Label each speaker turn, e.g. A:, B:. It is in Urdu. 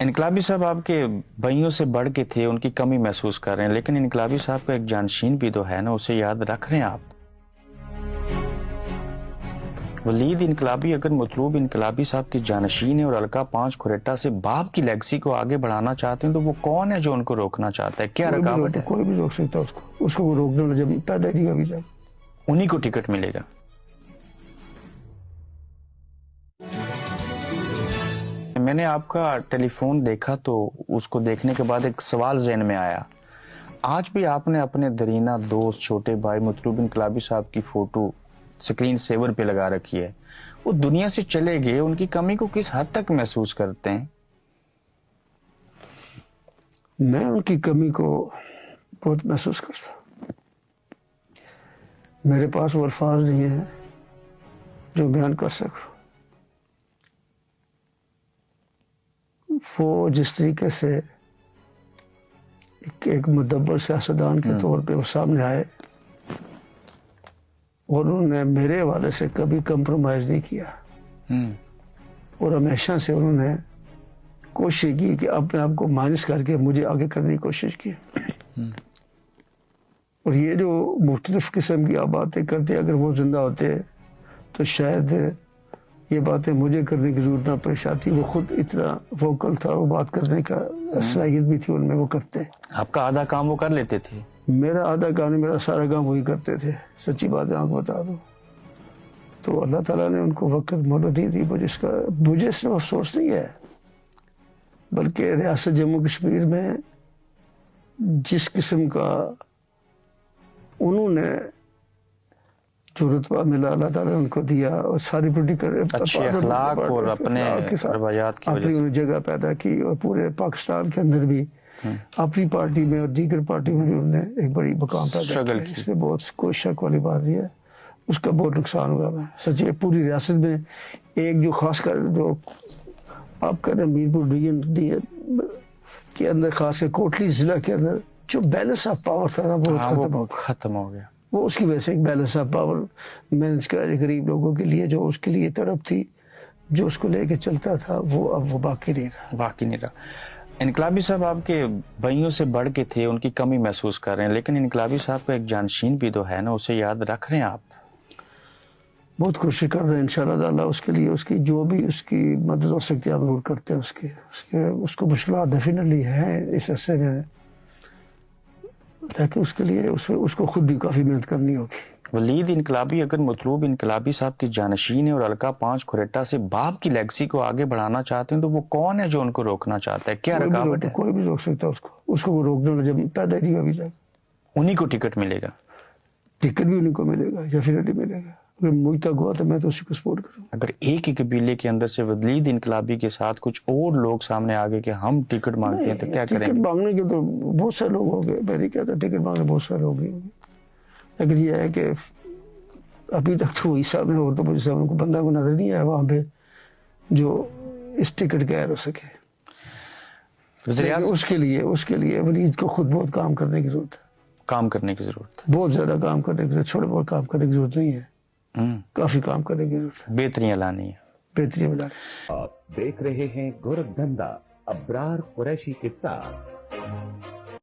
A: انقلابی صاحب آپ کے بھائیوں سے بڑھ کے تھے، ان کی کمی محسوس کر رہے ہیں، لیکن انقلابی صاحب کا ایک جانشین بھی تو ہے نا، اسے یاد رکھ رہے ہیں آپ؟ ولید انقلابی اگر مطلوب انقلابی صاحب کے جانشین ہیں اور الکا پانچ کھریٹا سے باپ کی لیگسی کو آگے بڑھانا چاہتے ہیں، تو وہ کون ہے جو ان کو روکنا چاہتا ہے؟ کیا رکاوٹ ہے؟
B: کوئی بھی روک سکتا اس کو وہ روکنے والا جب پیدا ہی نہیں ابھی تک
A: انہی کو ٹکٹ ملے گا۔ میں نے آپ کا ٹیلی فون دیکھا تو اس کو دیکھنے کے بعد ایک سوال ذہن میں آیا۔ آج بھی آپ نے اپنے درینہ دوست چھوٹے بھائی مطلوب انقلابی صاحب کی فوٹو سکرین سیور پہ لگا رکھی ہے۔ وہ دنیا سے چلے گئے، ان کی کمی کو کس حد تک محسوس کرتے ہیں؟
B: میں ان کی کمی کو بہت محسوس کرتا ہوں۔ میرے پاس وہ الفاظ نہیں ہیں جو بیان کر سکوں۔ وہ جس طریقے سے ایک مدبر سیاستدان کے طور پہ وہ سامنے آئے اور انہوں نے میرے حوالے سے کبھی کمپرومائز نہیں کیا، اور ہمیشہ سے انہوں نے کوشش کی کہ اپنے آپ کو مائنس کر کے مجھے آگے کرنے کی کوشش کی۔ اور یہ جو مختلف قسم کی آپ باتیں کرتے، اگر وہ زندہ ہوتے تو شاید یہ باتیں مجھے کرنے کی ضرورت نہ پیش آتی۔ وہ خود اتنا ووکل تھا، وہ بات کرنے کا صلاحیت بھی تھی ان میں، وہ کرتے۔
A: آپ کا آدھا کام وہ کر لیتے تھے؟
B: میرا آدھا کام نہیں، میرا سارا کام وہی کرتے تھے، سچی بات ہے آپ کو بتا دوں تو۔ اللہ تعالیٰ نے ان کو وقت مہلت نہیں دی، مجھے صرف افسوس نہیں ہے بلکہ ریاست جموں کشمیر میں جس قسم کا انہوں نے جو رتبہ ملا اللہ تعالیٰ نے ان کو دیا، اور ساری پولیٹیکل
A: اچھے اخلاق اور اپنے روایات کی وجہ سے
B: اپنی جگہ پیدا کی، اور پورے پاکستان کے اندر بھی اپنی پارٹی میں اور دیگر پارٹی میں بھی انہوں نے ایک بڑی مقام پیدا کیا۔ اس میں بہت کوئی شک والی بات نہیں ہے، اس کا بہت نقصان ہوا میں سچے۔ پوری ریاست میں ایک جو خاص کر جو آپ کہتے ہیں میرپور ڈویژن کے اندر، خاص کر کوٹلی ضلع کے اندر جو بیلنس آف پاور تھا نا، وہ
A: ختم ہو گیا۔
B: وہ اس کی وجہ سے ایک بیلنس آف پاور مینج کر غریب لوگوں کے لیے جو اس کے لیے تڑپ تھی، جو اس کو لے کے چلتا تھا، وہ اب وہ باقی نہیں رہا۔
A: انقلابی صاحب آپ کے بھائیوں سے بڑھ کے تھے، ان کی کمی محسوس کر رہے ہیں، لیکن انقلابی صاحب کا ایک جانشین بھی تو ہے نا، اسے یاد رکھ رہے ہیں آپ؟
B: بہت کوشش کر رہے ہیں انشاءاللہ تعالیٰ اس کے لیے، اس کی جو بھی اس کی مدد ہو سکتی ہے ہم ضرور کرتے ہیں۔ اس کو مشکلات ڈیفینیٹلی ہیں اس عرصے میں، لیکن اس کے لیے اس کو خود بھی کافی محنت کرنی ہوگی۔
A: ولید انقلابی اگر مطلوب انقلابی صاحب کے جانشین ہیں اور الکا پانچ کھریٹا سے باپ کی لیگسی کو آگے بڑھانا چاہتے ہیں، تو وہ کون ہے جو ان کو روکنا چاہتا ہے؟ کیا رکاوٹ ہے؟
B: کوئی بھی روک سکتا اس کو وہ روکنے والا جب پیدا ہی نہیں ابھی تک
A: انہی کو ٹکٹ ملے گا۔
B: ٹکٹ بھی انہیں کو ملے گا، ڈیفینیٹلی ملے گا۔ اگر مجھ تک ہوا تو میں تو اسی کو سپورٹ کروں گا۔
A: اگر ایک ہی قبیلے کے اندر سے ولید انقلابی کے ساتھ کچھ اور لوگ سامنے آگے کہ ہم ٹکٹ مانگتے ہیں، تو کیا کریں گے؟
B: ٹکٹ مانگنے کے تو بہت سارے لوگ ہوں گے، میں نہیں کہتا ٹکٹ مانگنے بہت سارے لوگ نہیں ہوں گے، لیکن یہ ہے کہ ابھی تک تو عیسیٰ میں اور تو مجھے سب کو بندہ کو نظر نہیں آیا وہاں پہ جو اس ٹکٹ کے ہو سکے۔ اس کے لیے ولید کو خود بہت کام کرنے کی ضرورت ہے۔
A: کام کرنے کی ضرورت ہے،
B: بہت زیادہ کام کرنے کی ضرورت ہے، چھوٹے بہت کام کرنے کی ضرورت نہیں ہے، کافی کام کرنے کی ضرورت ہے،
A: بہتریاں لانی ہے۔
B: بہتریاں لانی۔
C: آپ دیکھ رہے ہیں گورکھ دھندا ابرار قریشی کے ساتھ۔